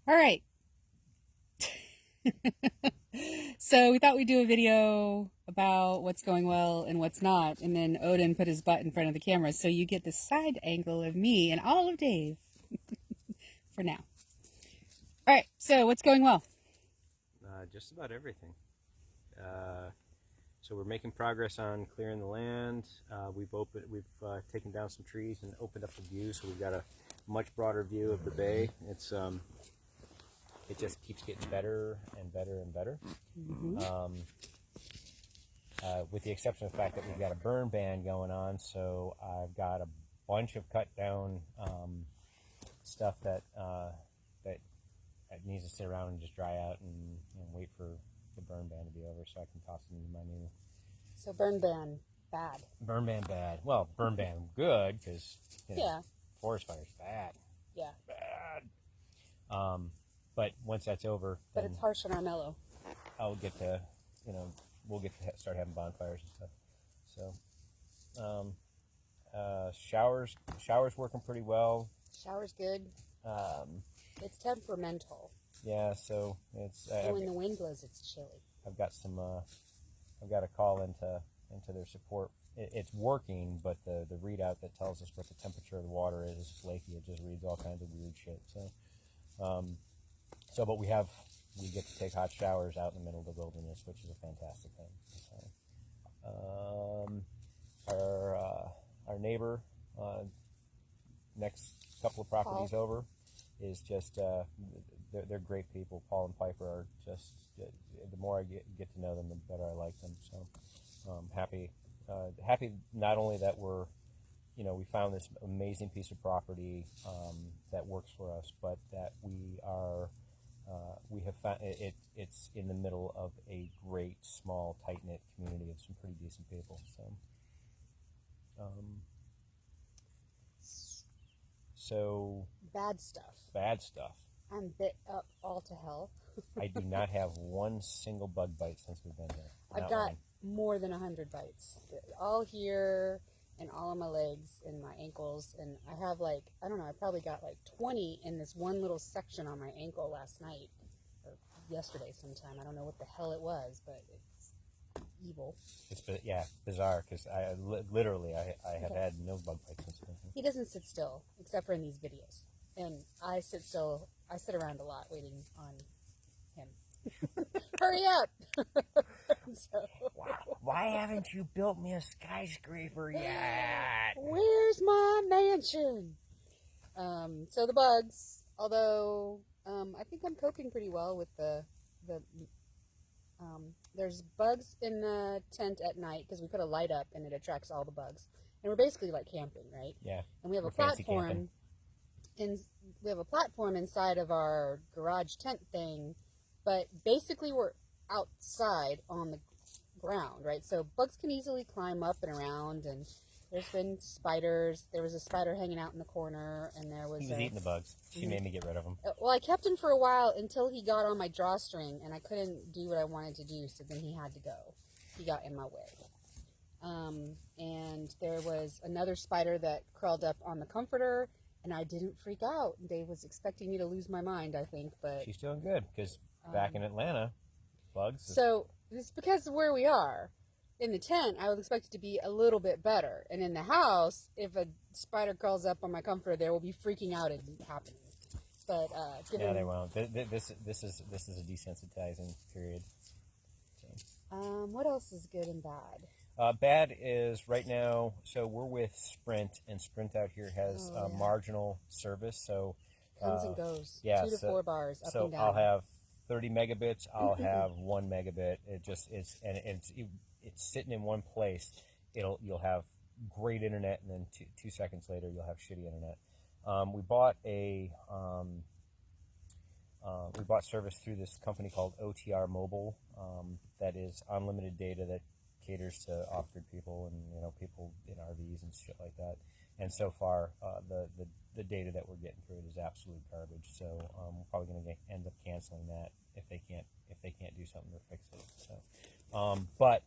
All right. So we thought we'd do a video about what's going well and what's not, and then Odin put his butt in front of the camera, so you get the side angle of me and all of Dave for now. All right, so what's going well? Just about everything. So we're making progress on clearing the land. We've taken down some trees and opened up the view, so we've got a much broader view of the bay. It just keeps getting better and better and better. Mm-hmm. With the exception of the fact that we've got a burn ban going on, so I've got a bunch of cut down stuff that needs to sit around and just dry out and wait for the burn ban to be over so I can toss it into my new. So burn ban bad. Burn ban bad. Well, burn ban good because Yeah. forest fire's bad. Yeah. Bad. But once that's over, But it's harsh on our mellow. I'll get to, we'll get to start having bonfires and stuff. So, showers working pretty well. Shower's good. It's temperamental. Yeah, so it's. And when the wind blows, it's chilly. I've got some. I've got a call into their support. It's working, but the readout that tells us what the temperature of the water is flaky. It just reads all kinds of weird shit. But we get to take hot showers out in the middle of the wilderness, which is a fantastic thing. So, our neighbor, next couple of properties Paul. over, is just they're great people. Paul and Piper are just the more I get to know them, the better I like them. So happy not only that we found this amazing piece of property that works for us, but that we have found it's in the middle of a great small tight knit community of some pretty decent people. So Bad stuff. bad stuff. I'm bit up all to hell. I do not have one single bug bite since we've been here. I've got more than 100 bites. All here and all on my legs and my ankles. And I have I probably got 20 in this one little section on my ankle last night. Or yesterday sometime. I don't know what the hell it was, but it's evil. It's bizarre because I literally have had no bug bites since then. He doesn't sit still, except for in these videos. And I sit still. I sit around a lot waiting on him. Hurry up! So, Why haven't you built me a skyscraper yet? where's my mansion? So the bugs, although I think I'm coping pretty well with the there's bugs in the tent at night because we put a light up and it attracts all the bugs. And we're basically like camping, right? Yeah. And we have a platform. And we have a platform inside of our garage tent thing, but basically we're outside on the ground, right? So bugs can easily climb up and around, and there's been spiders. There was a spider hanging out in the corner, and he was eating the bugs. She made me get rid of him. Well, I kept him for a while until he got on my drawstring, and I couldn't do what I wanted to do, so then he had to go. He got in my way. And there was another spider that crawled up on the comforter, and I didn't freak out. Dave was expecting me to lose my mind, I think, but She's doing good because back in Atlanta, bugs. So it's because of where we are. In the tent, I would expect it to be a little bit better, and in the house, if a spider crawls up on my comforter, there will be freaking out and happening. But they won't. This is a desensitizing period. what else is good and bad? Bad is right now, so we're with Sprint, and Sprint out here has marginal service, so comes and goes. Yeah, 2 to 4 bars up and down. So I'll have 30 megabits. I'll have 1 megabit. It's sitting in one place. You'll have great internet, and then 2 seconds later you'll have shitty internet. We bought service through this company called OTR Mobile. That is unlimited data that caters to off-grid people and people in RVs and shit like that. And so far, the data that we're getting through it is absolute garbage. So we're probably going to end up canceling that if they can't do something to fix it. So, but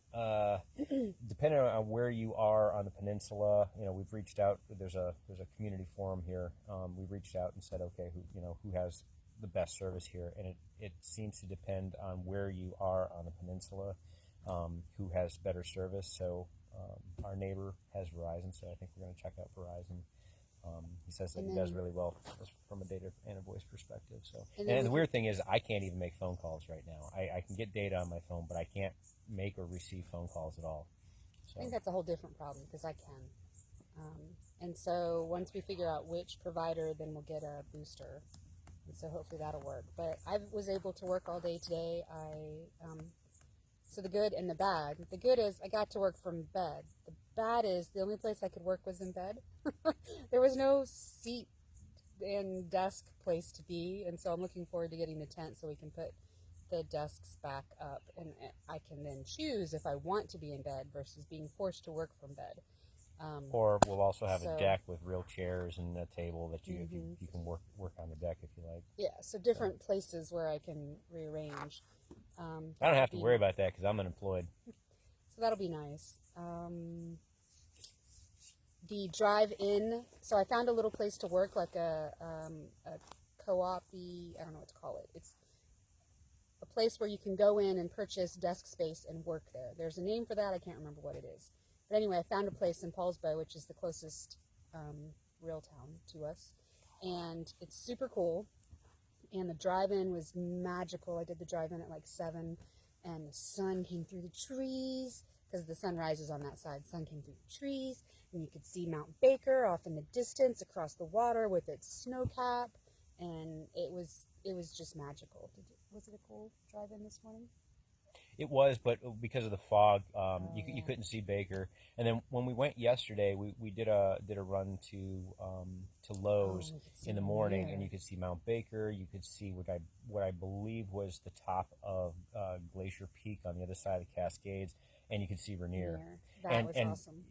depending on where you are on the peninsula, we've reached out. There's a community forum here. We reached out and said, okay, who has the best service here, and it seems to depend on where you are on the peninsula, who has better service. So our neighbor has Verizon, so I think we're going to check out Verizon. He says that he does really well from a data and a voice perspective. So, and the weird thing is, I can't even make phone calls right now. I can get data on my phone, but I can't make or receive phone calls at all. So. I think that's a whole different problem because I can. And so once we figure out which provider, then we'll get a booster. And so hopefully that'll work. But I was able to work all day today. So the good and the bad. The good is I got to work from bed. The bad is the only place I could work was in bed. There was no seat and desk place to be. And so I'm looking forward to getting the tent so we can put the desks back up. And I can then choose if I want to be in bed versus being forced to work from bed. Or we'll also have a deck with real chairs and a table that you can work on the deck if you like. Yeah, so different places where I can rearrange. I don't have to worry about that because I'm unemployed. So that'll be nice. The drive-in, so I found a little place to work, like a co-op-y, I don't know what to call it. It's a place where you can go in and purchase desk space and work there. There's a name for that. I can't remember what it is. But anyway, I found a place in Paulsbo, which is the closest real town to us. And it's super cool. And the drive-in was magical. I did the drive-in at like 7, and the sun came through the trees, because the sun rises on that side. The sun came through the trees, and you could see Mount Baker off in the distance across the water with its snow cap. And it was just magical. Was it a cool drive-in this morning? It was, but because of the fog, you couldn't see Baker. And then when we went yesterday, we did a run to Lowe's in the morning, and you could see Mount Baker. You could see what I believe was the top of Glacier Peak on the other side of the Cascades, and you could see Rainier. That was awesome.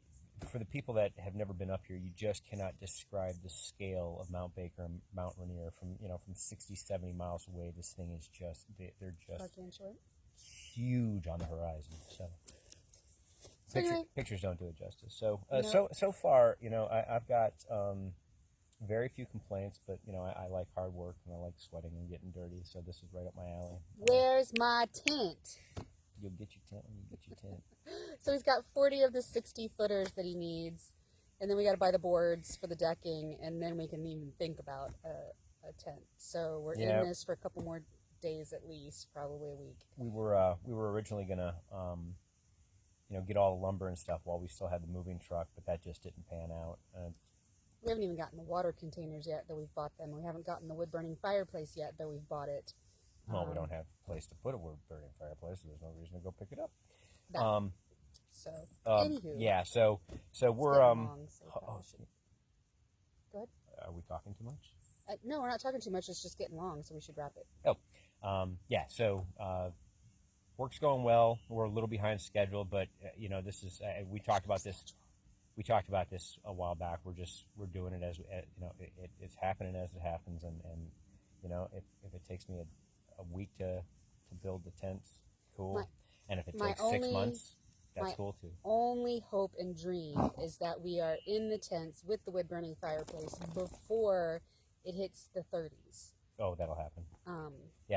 For the people that have never been up here, you just cannot describe the scale of Mount Baker and Mount Rainier. From 60, 70 miles away, this thing is they're just huge on the horizon. So pictures don't do it justice. So so far, I've got very few complaints, but I like hard work and I like sweating and getting dirty. So this is right up my alley. Where's my tent? You'll get your tent when you get your tent. So he's got 40 of the 60 footers that he needs, and then we got to buy the boards for the decking, and then we can even think about a tent. So we're in this for a couple more days at least, probably a week. We were originally gonna get all the lumber and stuff while we still had the moving truck, but that just didn't pan out. We haven't even gotten the water containers yet, though we've bought them. We haven't gotten the wood burning fireplace yet, though we've bought it. Well, we don't have a place to put a wood burning fireplace, so there's no reason to go pick it up. Anywho. Yeah, so we're Go ahead. Are we talking too much? No, we're not talking too much. It's just getting long, so we should wrap it. So work's going well. We're a little behind schedule, but this is we talked about this. We talked about this a while back. We're doing it as it's happening as it happens, and if it takes me a week to build the tents, cool. And if it takes 6 months, that's cool too. Only hope and dream is that we are in the tents with the wood burning fireplace before it hits the 30s. Oh, that'll happen.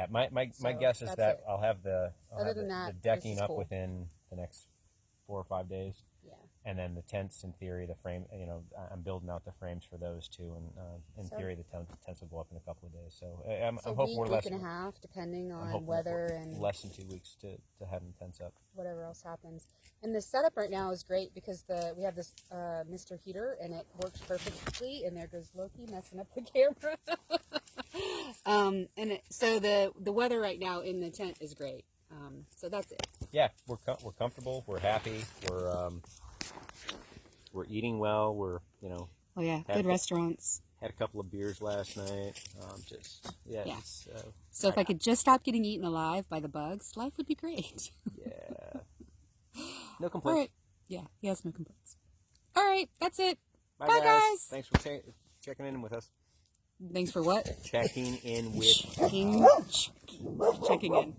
My guess is that I'll have the decking up within the next 4 or 5 days. Yeah. And then the tents, in theory, the frame. I'm building out the frames for those too, and in theory, the tents will go up in a couple of days. So I'm hoping we're less week and a half, depending on weather and less than 2 weeks to have the tents up. Whatever else happens. And the setup right now is great because we have this Mr. Heater, and it works perfectly. And there goes Loki messing up the camera. So the weather right now in the tent is great. So that's it. Yeah, we're comfortable. We're happy. We're eating well. We're good restaurants. Had a couple of beers last night. So if I could just stop getting eaten alive by the bugs, life would be great. Yeah. No complaints. All right. Yeah. Yes, no complaints. All right. That's it. Bye guys. Thanks for checking in with us. Thanks for what? Checking in with checking in.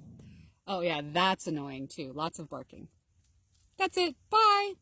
Oh yeah, that's annoying too. Lots of barking. That's it. Bye.